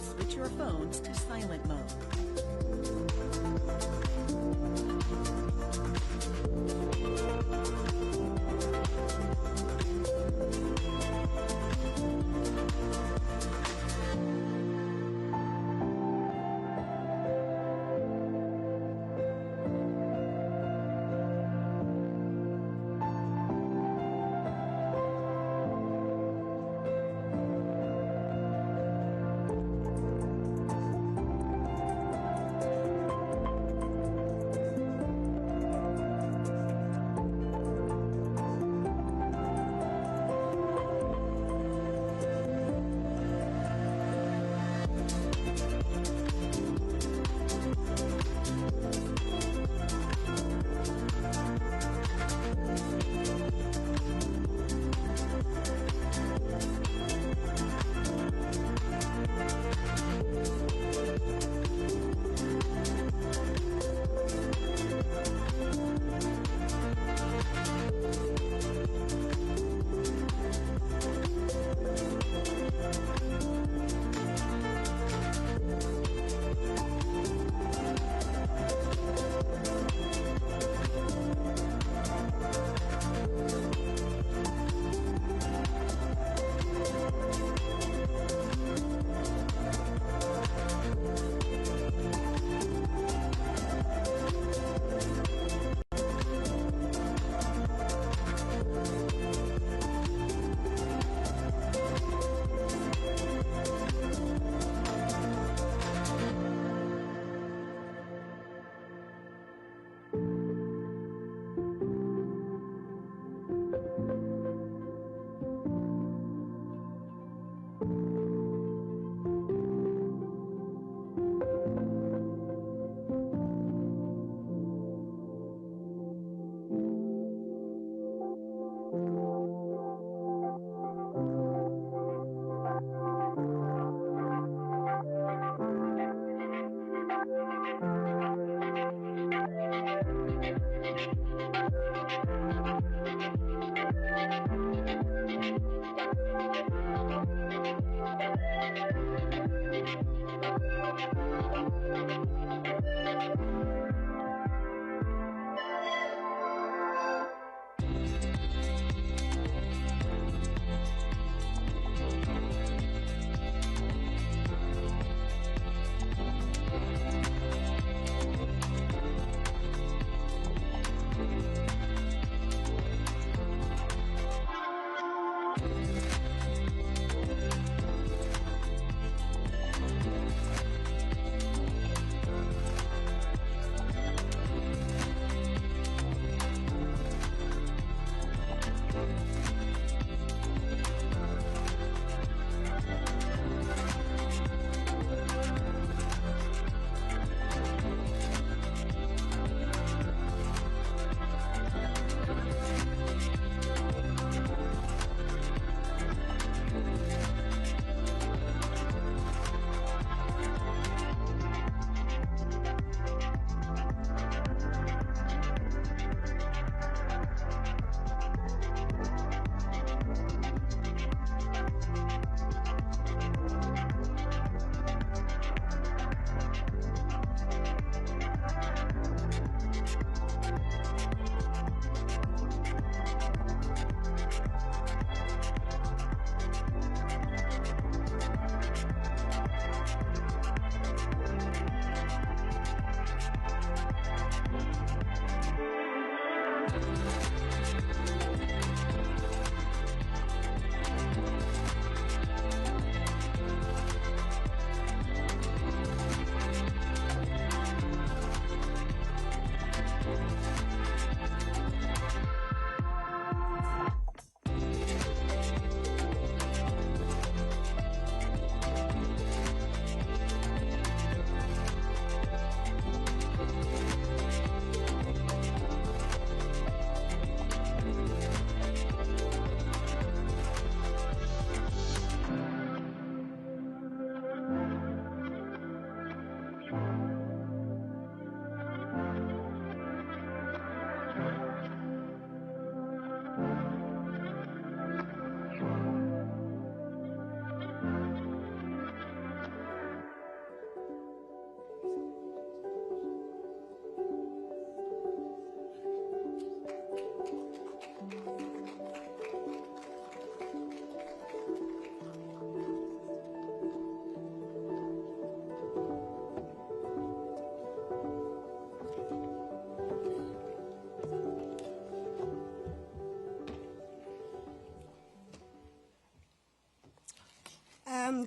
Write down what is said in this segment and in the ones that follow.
Switch your phones to silent mode.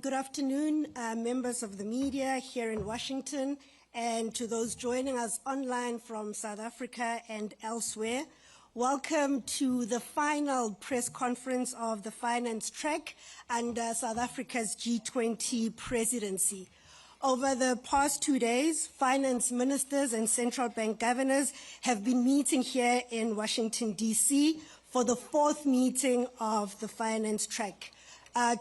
Good afternoon, members of the media here in Washington, and to those joining us online from South Africa and elsewhere. Welcome to the final press conference of the finance track under South Africa's G20 presidency. Over the past 2 days, finance ministers and central bank governors have been meeting here in Washington, D.C. for the fourth meeting of the finance track.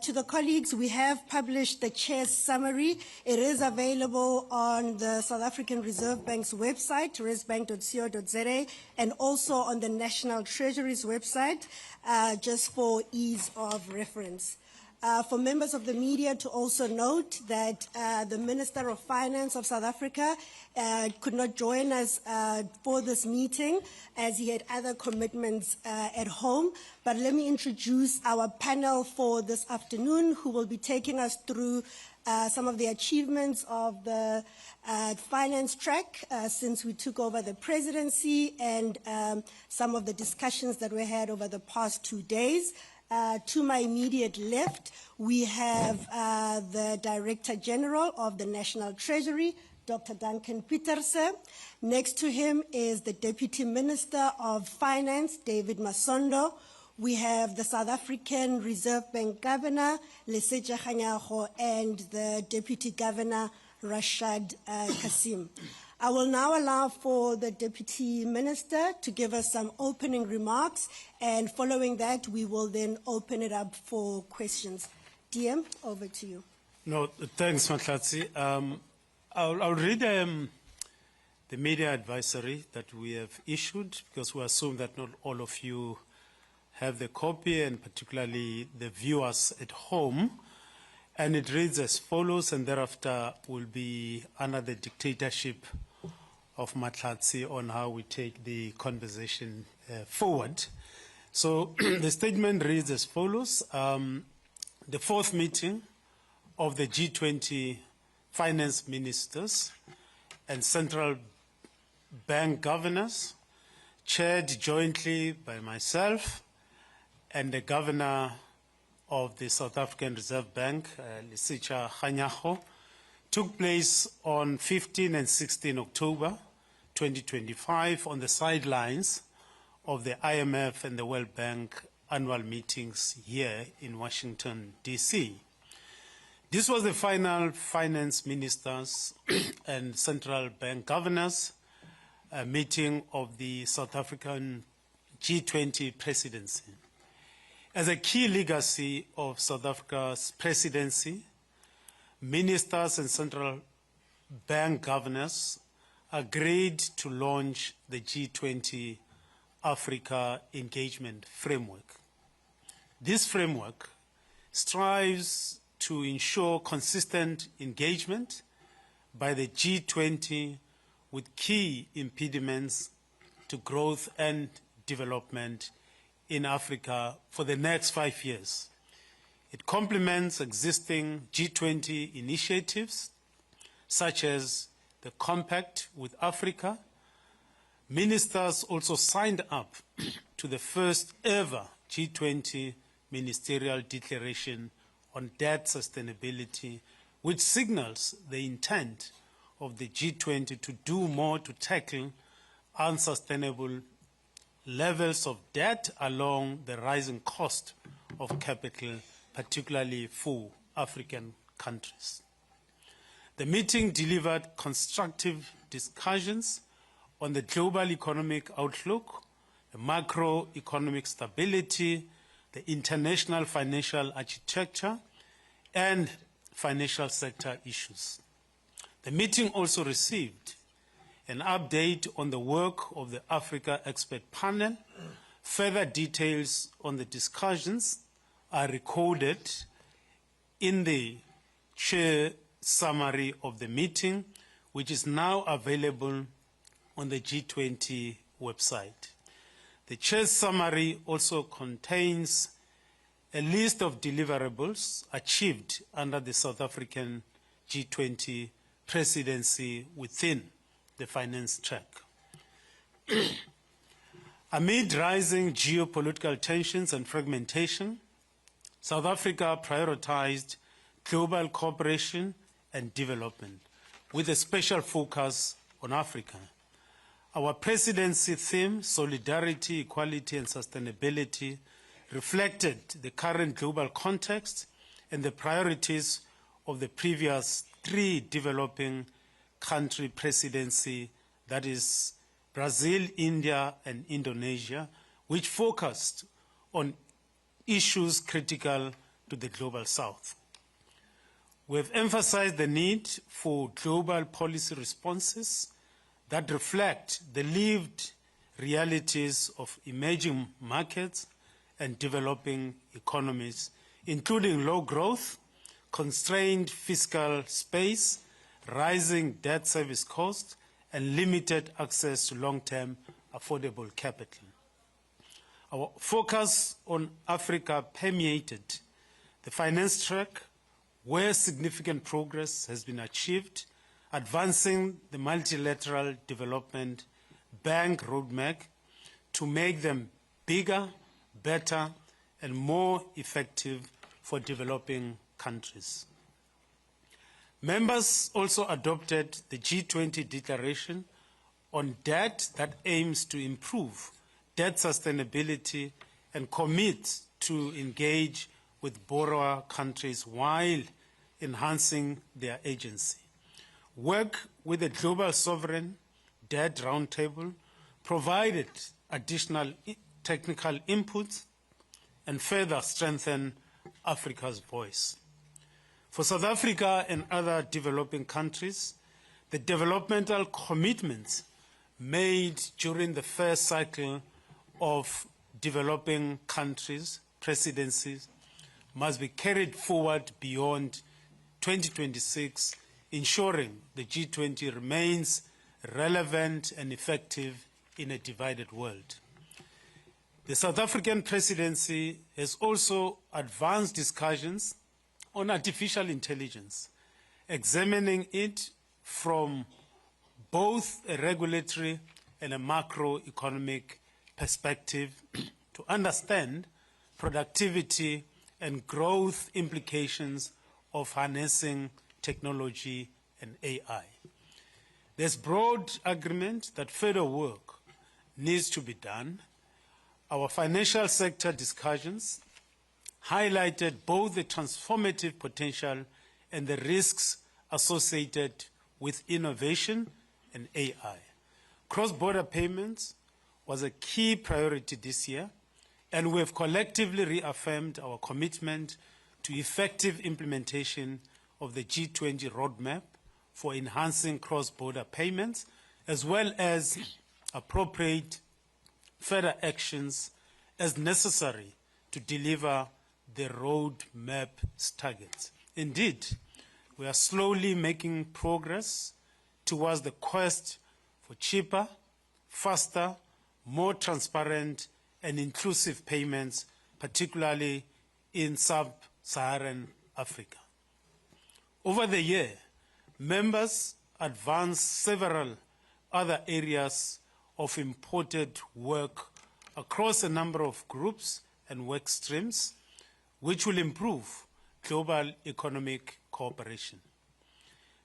To the colleagues, we have published the chair's summary. It is available on the South African Reserve Bank's website, reservebank.co.za, and also on the National Treasury's website, just for ease of reference. For members of the media to also note that the Minister of Finance of South Africa could not join us for this meeting as he had other commitments at home. But let me introduce our panel for this afternoon, who will be taking us through some of the achievements of the finance track since we took over the presidency, and some of the discussions that we had over the past 2 days. To my immediate left, we have the Director General of the National Treasury, Dr. Duncan Pieterse. Next to him is the Deputy Minister of Finance, David Masondo. We have the South African Reserve Bank Governor, Lesetja Kganyago, and the Deputy Governor, Rashad Kasim. I will now allow for the Deputy Minister to give us some opening remarks, and following that, we will then open it up for questions. DM, over to you. No, thanks, Mahlatsi. I'll read the media advisory that we have issued, because we assume that not all of you have the copy, and particularly the viewers at home. And it reads as follows, and thereafter will be under the dictatorship of Mahlatsi on how we take the conversation forward. So the statement reads as follows. The fourth meeting of the G20 finance ministers and central bank governors, chaired jointly by myself and the governor of the South African Reserve Bank, Lesetja Kganyago, took place on 15 and 16 October 2025 on the sidelines of the IMF and the World Bank Annual Meetings here in Washington, D.C. This was the final finance ministers and central bank governors meeting of the South African G20 presidency. As a key legacy of South Africa's presidency, ministers and central bank governors agreed to launch the G20 Africa Engagement Framework. This framework strives to ensure consistent engagement by the G20 with key impediments to growth and development in Africa for the next 5 years. It complements existing G20 initiatives, such as the Compact with Africa. Ministers also signed up to the first ever G20 ministerial declaration on debt sustainability, which signals the intent of the G20 to do more to tackle unsustainable levels of debt along the rising cost of capital, particularly for African countries. The meeting delivered constructive discussions on the global economic outlook, the macroeconomic stability, the international financial architecture, and financial sector issues. The meeting also received an update on the work of the Africa Expert Panel. Further details on the discussions are recorded in the chair summary of the meeting, which is now available on the G20 website. The chair's summary also contains a list of deliverables achieved under the South African G20 presidency within the finance track. Amid rising geopolitical tensions and fragmentation, South Africa prioritized global cooperation and development, with a special focus on Africa. Our presidency theme, solidarity, equality, and sustainability, reflected the current global context and the priorities of the previous 3 developing country presidency, that is Brazil, India, and Indonesia, which focused on issues critical to the Global South. We have emphasized the need for global policy responses that reflect the lived realities of emerging markets and developing economies, including low growth, constrained fiscal space, rising debt service costs, and limited access to long-term affordable capital. Our focus on Africa permeated the finance track, where significant progress has been achieved, advancing the multilateral development bank roadmap to make them bigger, better, and more effective for developing countries. Members also adopted the G20 declaration on debt that aims to improve debt sustainability and commit to engage with borrower countries while enhancing their agency. Work with the Global Sovereign Debt Roundtable provided additional technical inputs and further strengthened Africa's voice. For South Africa and other developing countries, the developmental commitments made during the first cycle of developing countries' presidencies must be carried forward beyond 2026, ensuring the G20 remains relevant and effective in a divided world. The South African presidency has also advanced discussions on artificial intelligence, examining it from both a regulatory and a macroeconomic perspective to understand productivity and growth implications of harnessing technology and AI. There's broad agreement that further work needs to be done. Our financial sector discussions highlighted both the transformative potential and the risks associated with innovation and AI. Cross-border payments was a key priority this year, and we have collectively reaffirmed our commitment to effective implementation of the G20 roadmap for enhancing cross-border payments, as well as appropriate further actions as necessary to deliver the roadmap's targets. Indeed, we are slowly making progress towards the quest for cheaper, faster, more transparent and inclusive payments, particularly in sub-Saharan Africa. Over the year, members advanced several other areas of important work across a number of groups and work streams, which will improve global economic cooperation.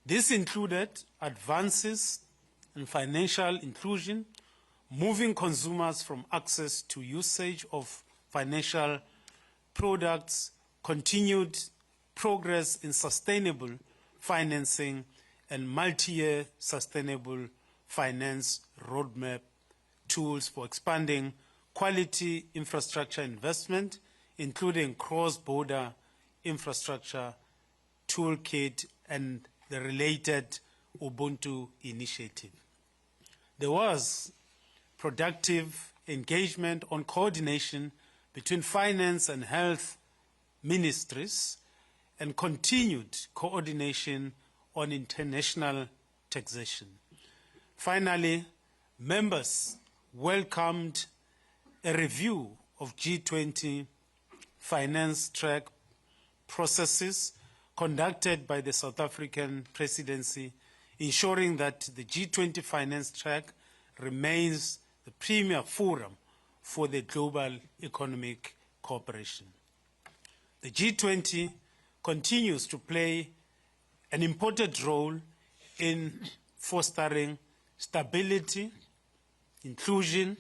This included advances in financial inclusion, moving consumers from access to usage of financial products, continued progress in sustainable financing, and multi-year sustainable finance roadmap tools for expanding quality infrastructure investment, including cross-border infrastructure toolkit and the related Ubuntu initiative. There was productive engagement on coordination between finance and health ministries and continued coordination on international taxation. Finally, members welcomed a review of G20 finance track processes conducted by the South African presidency, ensuring that the G20 finance track remains the premier forum for the global economic cooperation. The G20 continues to play an important role in fostering stability, inclusion,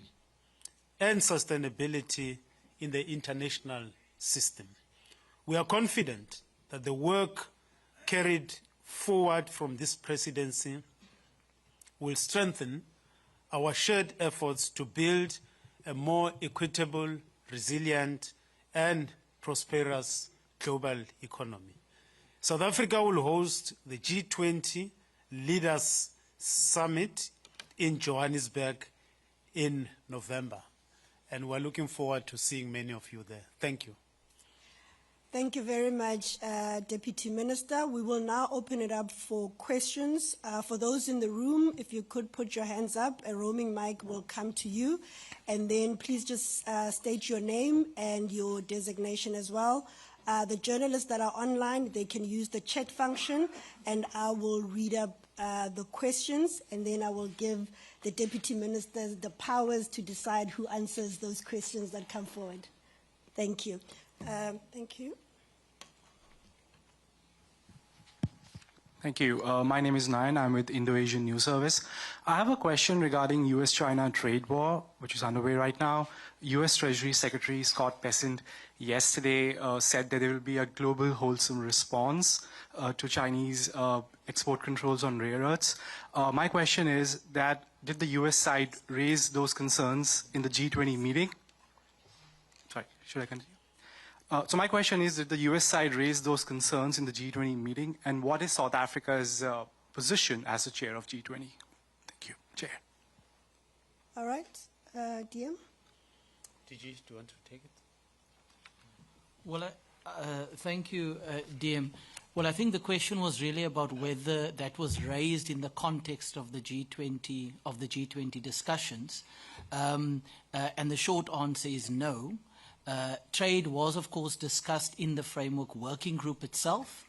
and sustainability in the international system. We are confident that the work carried forward from this presidency will strengthen our shared efforts to build a more equitable, resilient, and prosperous global economy. South Africa will host the G20 Leaders Summit in Johannesburg in November, and we're looking forward to seeing many of you there. Thank you. Thank you very much, Deputy Minister. We will now open it up for questions. For those in the room, if you could put your hands up, a roaming mic will come to you. And then please just state your name and your designation as well. The journalists that are online, they can use the chat function, and I will read up the questions, and then I will give the Deputy Ministers the powers to decide who answers those questions that come forward. Thank you. Thank you. Thank you. My name is Nayan. I'm with Indo-Asian News Service. I have a question regarding U.S.-China trade war, which is underway right now. U.S. Treasury Secretary Scott Bessent yesterday said that there will be a global wholesome response to Chinese export controls on rare earths. My question is that did the U.S. side raise those concerns in the G20 meeting? Sorry, should I continue? So my question is, did the U.S. side raise those concerns in the G20 meeting, and what is South Africa's position as the chair of G20? Thank you, Chair. All right, DM? DG, do you want to take it? Well, thank you, DM. Well, I think the question was really about whether that was raised in the context of the G20 discussions, and the short answer is no. Trade was, of course, discussed in the Framework Working Group itself,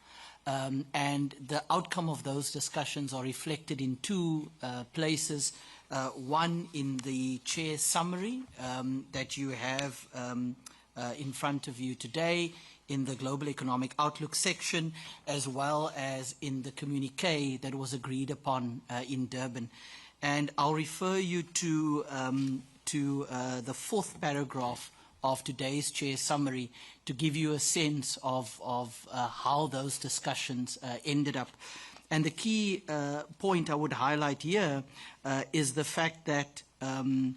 and the outcome of those discussions are reflected in two places. One in the Chair's summary that you have in front of you today in the Global Economic Outlook section, as well as in the communique that was agreed upon in Durban. And I'll refer you to the fourth paragraph of today's Chair's summary to give you a sense of how those discussions ended up. And the key point I would highlight here is the fact that the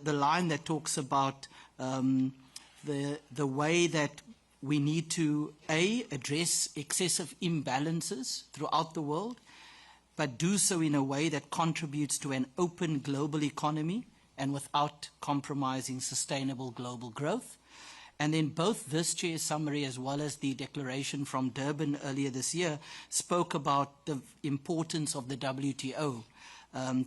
line that talks about the way that we need to, A, address excessive imbalances throughout the world, but do so in a way that contributes to an open global economy and without compromising sustainable global growth. And then both this Chair's summary as well as the declaration from Durban earlier this year spoke about the importance of the WTO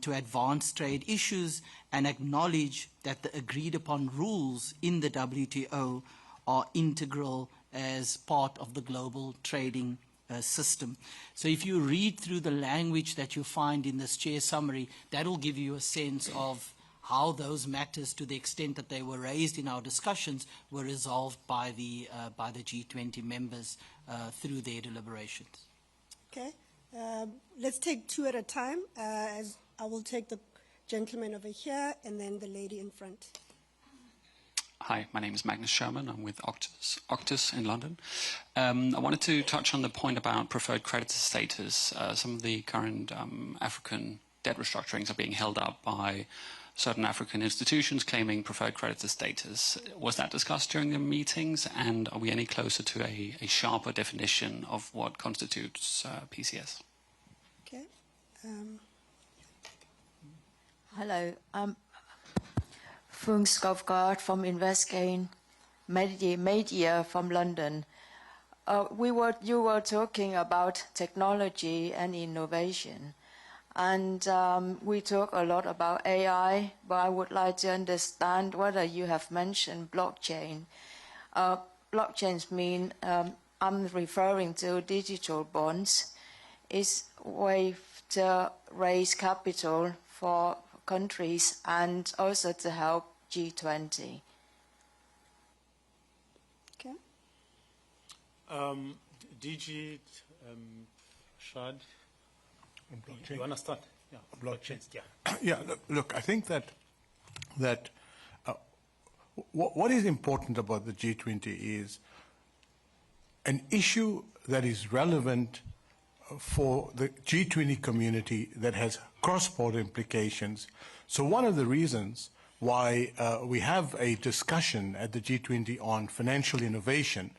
to advance trade issues and acknowledge that the agreed upon rules in the WTO are integral as part of the global trading system. So if you read through the language that you find in this Chair's summary, that will give you a sense of how those matters, to the extent that they were raised in our discussions, were resolved by the G20 members through their deliberations. Okay. Let's take two at a time. As I will take the gentleman over here and then the lady in front. Hi, my name is Magnus Sherman. I'm with Octus in London. I wanted to touch on the point about preferred creditor status. Some of the current African debt restructurings are being held up by certain African institutions claiming preferred creditor status. Was that discussed during the meetings, and are we any closer to a sharper definition of what constitutes PCS? Okay. Hello. Fung Skovgaard from Investgain Media from London. You were talking about technology and innovation. And we talk a lot about AI, but I would like to understand whether you have mentioned blockchain. Blockchains mean, I'm referring to digital bonds. It's a way to raise capital for countries and also to help G20. Okay. DG Shad, Blockchain. you want to start? Yeah, Blockchain. Yeah. Yeah, look, I think that what is important about the G20 is an issue that is relevant for the G20 community that has cross-border implications. So one of the reasons why we have a discussion at the G20 on financial innovation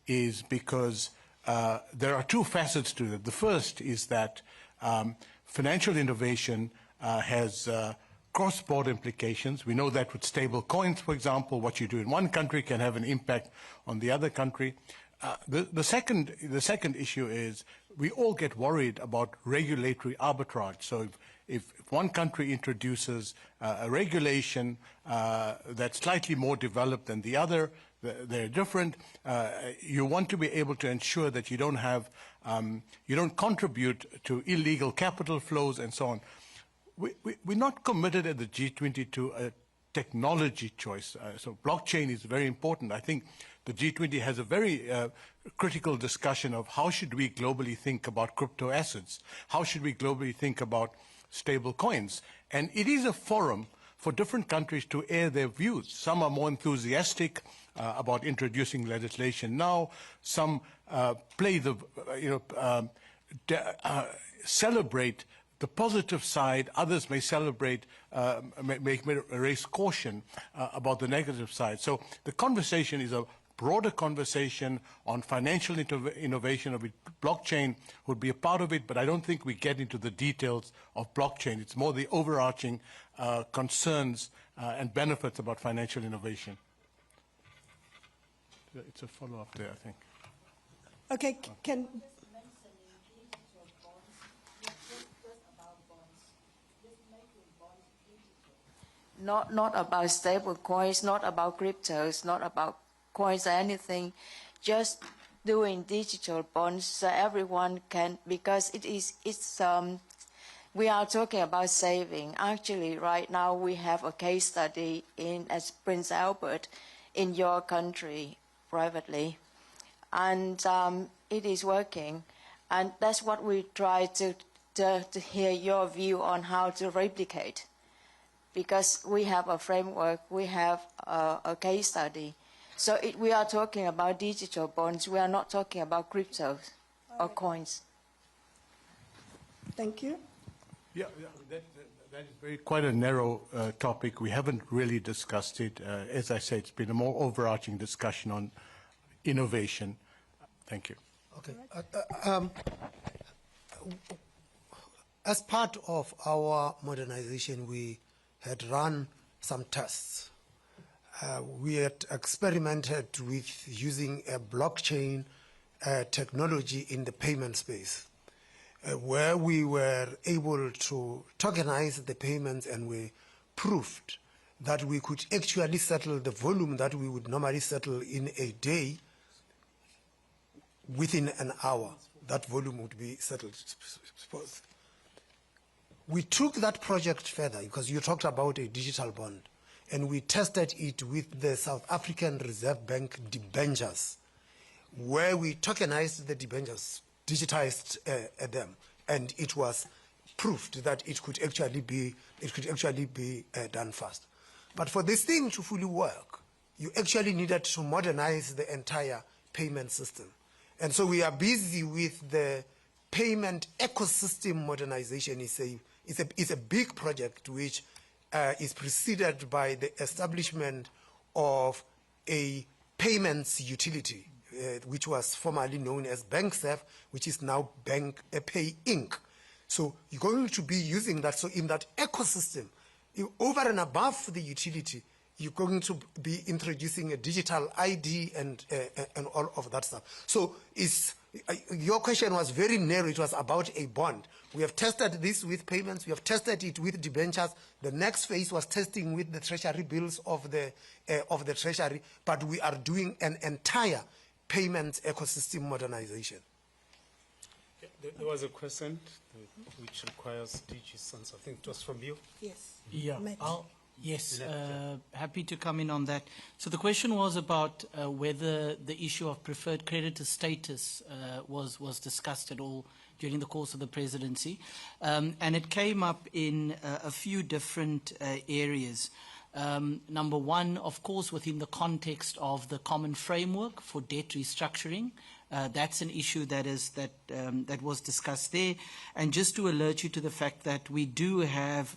is because there are two facets to it. The first is that financial innovation has cross-border implications. We know that with stable coins, for example, what you do in one country can have an impact on the other country. The second issue is we all get worried about regulatory arbitrage. So if one country introduces a regulation that's slightly more developed than the other, they're different, you want to be able to ensure that you don't have, you don't contribute to illegal capital flows and so on. We're not committed at the G20 to a technology choice. So blockchain is very important. I think the G20 has a very critical discussion of how should we globally think about crypto assets? How should we globally think about stable coins? And it is a forum for different countries to air their views. Some are more enthusiastic about introducing legislation now. Some play the, celebrate the positive side. Others may celebrate, may raise caution about the negative side. So the conversation is a broader conversation on financial innovation, of which blockchain would be a part of it, but I don't think we get into the details of blockchain. It's more the overarching concerns and benefits about financial innovation. It's a follow-up there, I think. Okay, can... Not about stable coins, not about cryptos, not about coins or anything, just doing digital bonds so everyone can, because we are talking about saving. Actually, right now we have a case study as Prince Albert in your country privately, and it is working, and that's what we try to hear your view on how to replicate. Because we have a framework, we have a case study. So we are talking about digital bonds. We are not talking about cryptos or coins. Thank you. Yeah, that is quite a narrow topic. We haven't really discussed it. As I said, it's been a more overarching discussion on innovation. Thank you. Okay. As part of our modernization, we had run some tests. We had experimented with using a blockchain technology in the payment space, where we were able to tokenize the payments, and we proved that we could actually settle the volume that we would normally settle in a day within an hour. That volume would be settled. We took that project further, because you talked about a digital bond, and we tested it with the South African Reserve Bank debentures, where we tokenized the debentures, digitized them, and it was proved that it could actually be done fast. But for this thing to fully work, you actually needed to modernize the entire payment system. And so we are busy with the payment ecosystem modernization. It's a big project which is preceded by the establishment of a payments utility, which was formerly known as BankServe, which is now Pay Inc. So you're going to be using that. So in that ecosystem, over and above the utility, you're going to be introducing a digital ID and all of that stuff. So your question was very narrow. It was about a bond. We have tested this with payments. We have tested it with debentures. The next phase was testing with the treasury bills of the treasury. But we are doing an entire payments ecosystem modernization. There was a question which requires DG Sans. I think it was from you. Yes. Yeah, Matt. Yes, happy to come in on that. So the question was about whether the issue of preferred creditor status was discussed at all during the course of the presidency. And it came up in a few different areas. Number one, of course, within the context of the common framework for debt restructuring. That's an issue that was discussed there. And just to alert you to the fact that we do have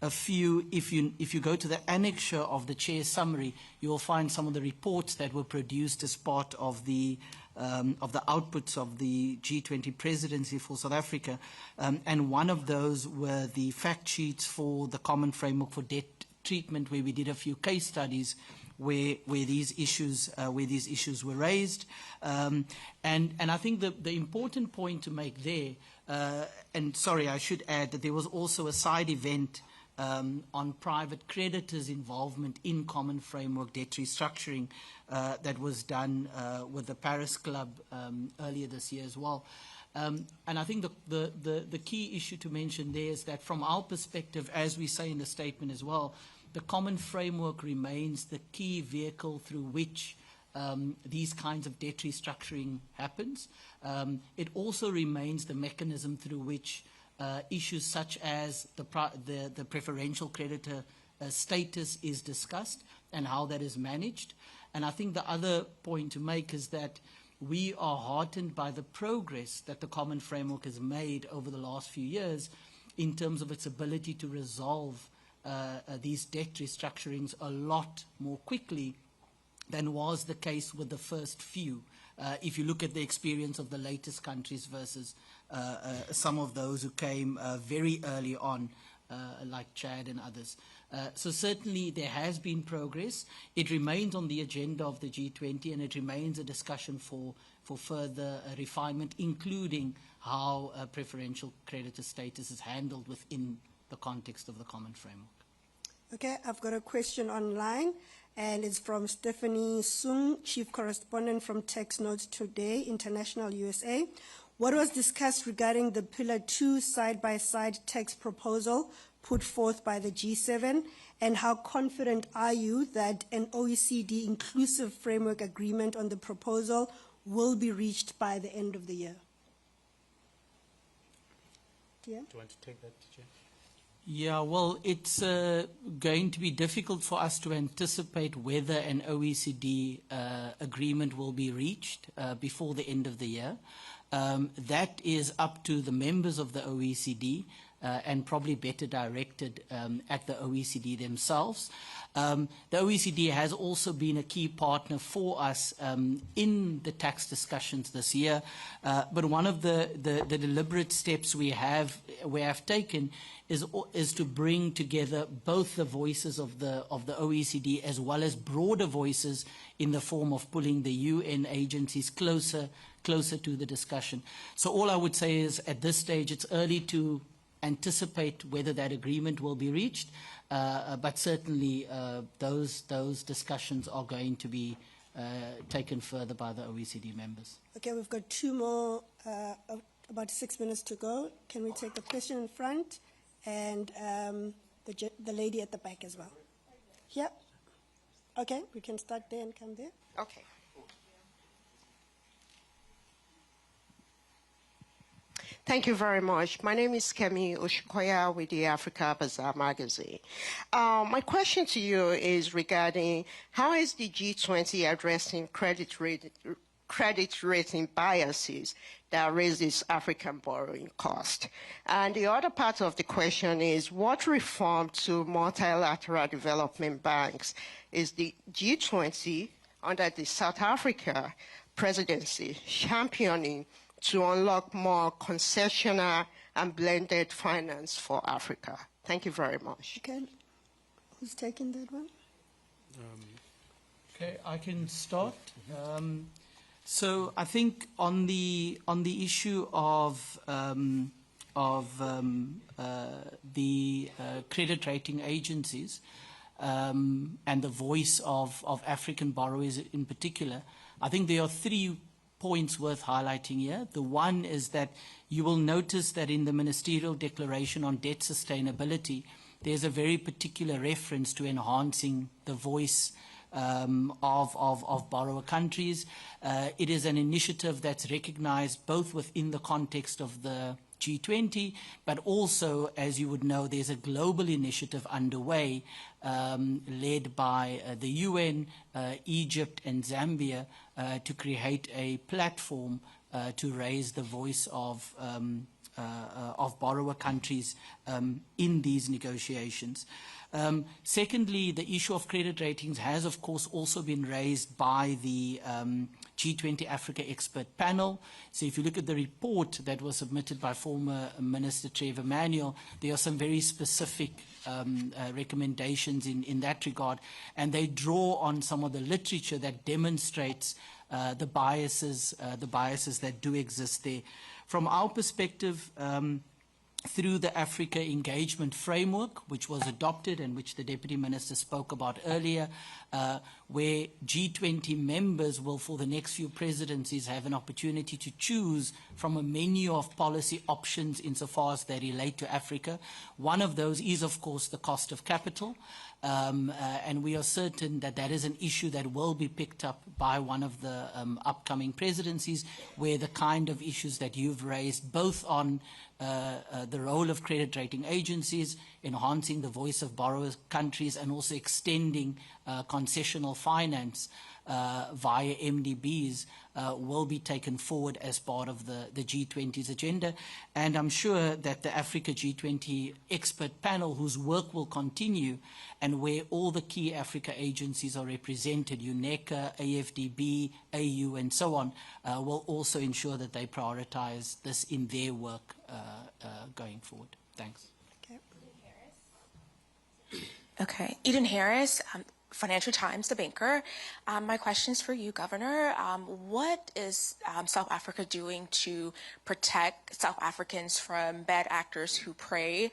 a few, if you go to the annexure of the chair's summary, you will find some of the reports that were produced as part of the outputs of the G20 presidency for South Africa. And one of those were the fact sheets for the common framework for debt treatment, where we did a few case studies where these issues were raised, and I think the important point to make there, and sorry, I should add that there was also a side event on private creditors' involvement in common framework debt restructuring that was done with the Paris Club earlier this year as well. And I think the key issue to mention there is that from our perspective, as we say in the statement as well, the common framework remains the key vehicle through which these kinds of debt restructuring happens. It also remains the mechanism through which issues such as the preferential creditor status is discussed and how that is managed. And I think the other point to make is that we are heartened by the progress that the common framework has made over the last few years in terms of its ability to resolve these debt restructurings a lot more quickly than was the case with the first few. If you look at the experience of the latest countries versus some of those who came very early on, like Chad and others. So certainly there has been progress. It remains on the agenda of the G20, and it remains a discussion for further refinement, including how preferential creditor status is handled within the context of the common framework. Okay, I've got a question online, and it's from Stephanie Sung, Chief Correspondent from Tax Notes Today, International, USA. What was discussed regarding the Pillar 2 side-by-side tax proposal put forth by the G7, and how confident are you that an OECD inclusive framework agreement on the proposal will be reached by the end of the year? Yeah? Do you want to take that, Chair? Yeah, well, it's going to be difficult for us to anticipate whether an OECD agreement will be reached before the end of the year. That is up to the members of the OECD and probably better directed at the OECD themselves. The OECD has also been a key partner for us in the tax discussions this year, but one of the deliberate steps we have taken is to bring together both the voices of the OECD as well as broader voices in the form of pulling the UN agencies closer to the discussion. So all I would say is at this stage it's early to anticipate whether that agreement will be reached, but certainly those discussions are going to be taken further by the OECD members. Okay, we've got two more, about 6 minutes to go. Can we take the question in front? And the lady at the back as well. Yeah. Okay, we can start there and come there. Okay. Thank you very much. My name is Kemi Oshikoya with the Africa Bazaar magazine. My question to you is regarding how is the G20 addressing credit rating biases that raises African borrowing cost? And the other part of the question is, what reform to multilateral development banks is the G20 under the South Africa presidency championing to unlock more concessional and blended finance for Africa? Thank you very much. Okay, who's taking that one? Okay, I can start. So I think on the issue of the credit rating agencies and the voice of African borrowers in particular, I think there are 3 points worth highlighting here. The one is that you will notice that in the Ministerial Declaration on Debt Sustainability, there's a very particular reference to enhancing the voice of borrower countries. It is an initiative that's recognized both within the context of the G20, but also, as you would know, there's a global initiative underway led by the UN, Egypt and Zambia to create a platform to raise the voice of borrower countries in these negotiations. Secondly, the issue of credit ratings has, of course, also been raised by the G20 Africa expert panel. So if you look at the report that was submitted by former Minister Trevor Manuel, there are some very specific recommendations in that regard, and they draw on some of the literature that demonstrates the biases that do exist there. From our perspective, through the Africa Engagement Framework, which was adopted and which the Deputy Minister spoke about earlier, where G20 members will, for the next few presidencies, have an opportunity to choose from a menu of policy options insofar as they relate to Africa. One of those is, of course, the cost of capital. And we are certain that that is an issue that will be picked up by one of the upcoming presidencies, where the kind of issues that you've raised, both on the role of credit rating agencies, enhancing the voice of borrower countries, and also extending concessional finance via MDBs will be taken forward as part of the G20's agenda. And I'm sure that the Africa G20 expert panel, whose work will continue and where all the key Africa agencies are represented, UNECA, AFDB, AU, and so on, will also ensure that they prioritize this in their work going forward. Thanks. Okay, Eden Harris, Financial Times, the banker. My question is for you, Governor. What is South Africa doing to protect South Africans from bad actors who prey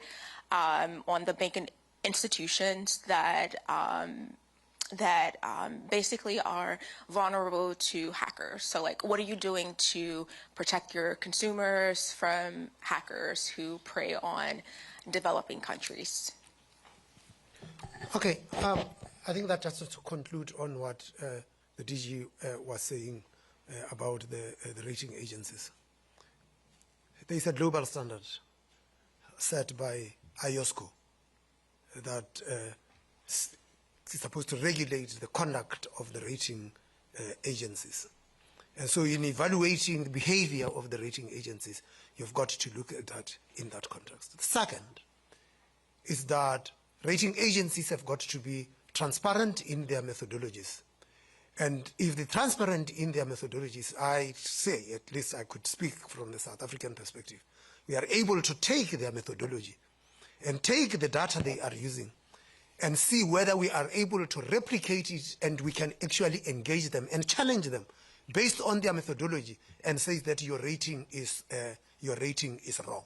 on the banking institutions that basically are vulnerable to hackers? So, like, what are you doing to protect your consumers from hackers who prey on developing countries? Okay, I think that just to conclude on what the DG was saying about the rating agencies. There is a global standard set by IOSCO that is supposed to regulate the conduct of the rating agencies. And so in evaluating the behavior of the rating agencies, you've got to look at that in that context. The second is that rating agencies have got to be transparent in their methodologies. And if they're transparent in their methodologies, I say, at least I could speak from the South African perspective, we are able to take their methodology and take the data they are using and see whether we are able to replicate it, and we can actually engage them and challenge them based on their methodology and say that your rating is wrong.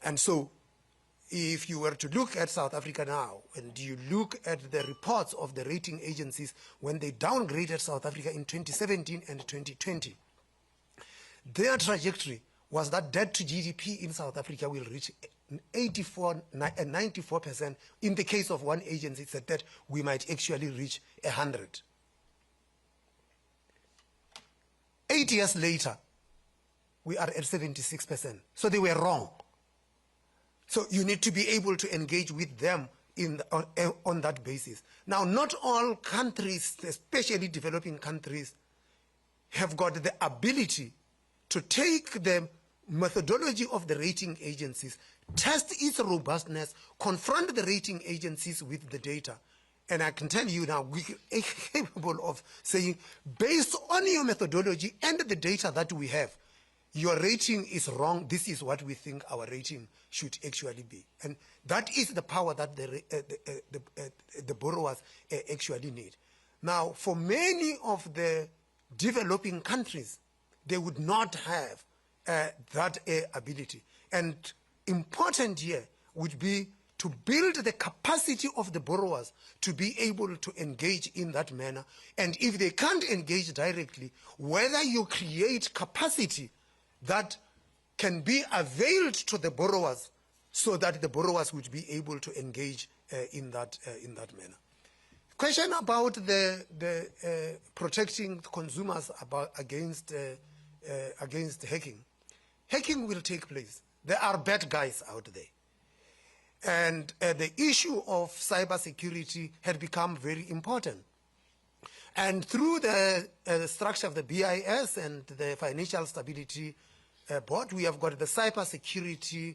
And so if you were to look at South Africa now, and you look at the reports of the rating agencies when they downgraded South Africa in 2017 and 2020, their trajectory was that debt to GDP in South Africa will reach 94%. In the case of one agency, it said that we might actually reach 100. 8 years later, we are at 76%. So they were wrong. So you need to be able to engage with them on that basis. Now, not all countries, especially developing countries, have got the ability to take the methodology of the rating agencies, test its robustness, confront the rating agencies with the data. And I can tell you now, we are capable of saying, based on your methodology and the data that we have, your rating is wrong. This is what we think our rating should actually be. And that is the power that the borrowers actually need. Now, for many of the developing countries, they would not have that ability. And important here would be to build the capacity of the borrowers to be able to engage in that manner. And if they can't engage directly, whether you create capacity that can be availed to the borrowers so that the borrowers would be able to engage in that manner. Question about the protecting consumers against hacking. Hacking will take place. There are bad guys out there. And the issue of cybersecurity had become very important. And through the structure of the BIS and the Financial Stability Board, we have got the cybersecurity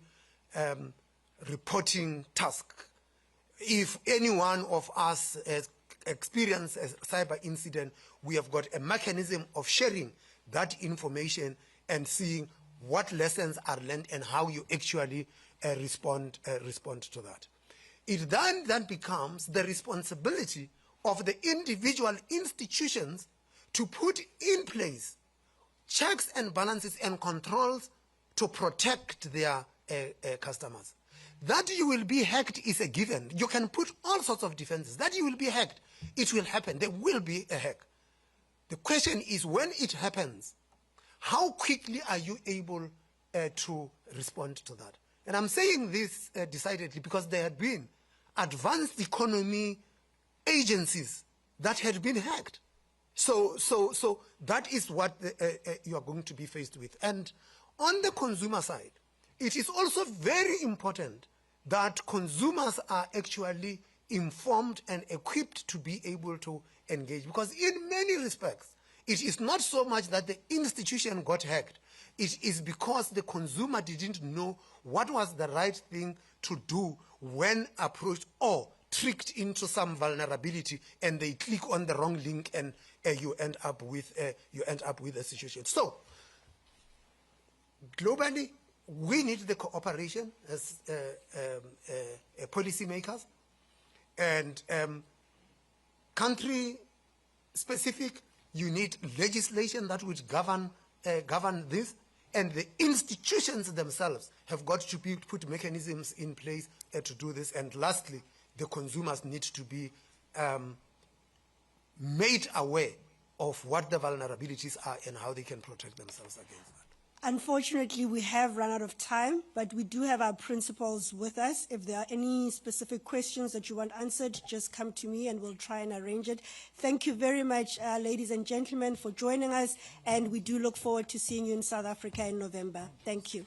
reporting task. If any one of us has experienced a cyber incident, we have got a mechanism of sharing that information and seeing what lessons are learned and how you actually respond to that. It then becomes the responsibility of the individual institutions to put in place checks and balances and controls to protect their customers. That you will be hacked is a given. You can put all sorts of defenses. That you will be hacked, it will happen. There will be a hack. The question is, when it happens, how quickly are you able to respond to that? And I'm saying this decidedly because there had been advanced economy agencies that had been hacked. So that is what you are going to be faced with. And on the consumer side, it is also very important that consumers are actually informed and equipped to be able to engage. Because in many respects, it is not so much that the institution got hacked. It is because the consumer didn't know what was the right thing to do when approached or tricked into some vulnerability, and they click on the wrong link, and you end up with a situation. So globally, we need the cooperation as policymakers, and country specific. You need legislation that would govern this, and the institutions themselves have got to put mechanisms in place to do this. And lastly, the consumers need to be made aware of what the vulnerabilities are and how they can protect themselves against that. Unfortunately, we have run out of time, but we do have our principals with us. If there are any specific questions that you want answered, just come to me and we'll try and arrange it. Thank you very much, ladies and gentlemen, for joining us, and we do look forward to seeing you in South Africa in November. Thank you.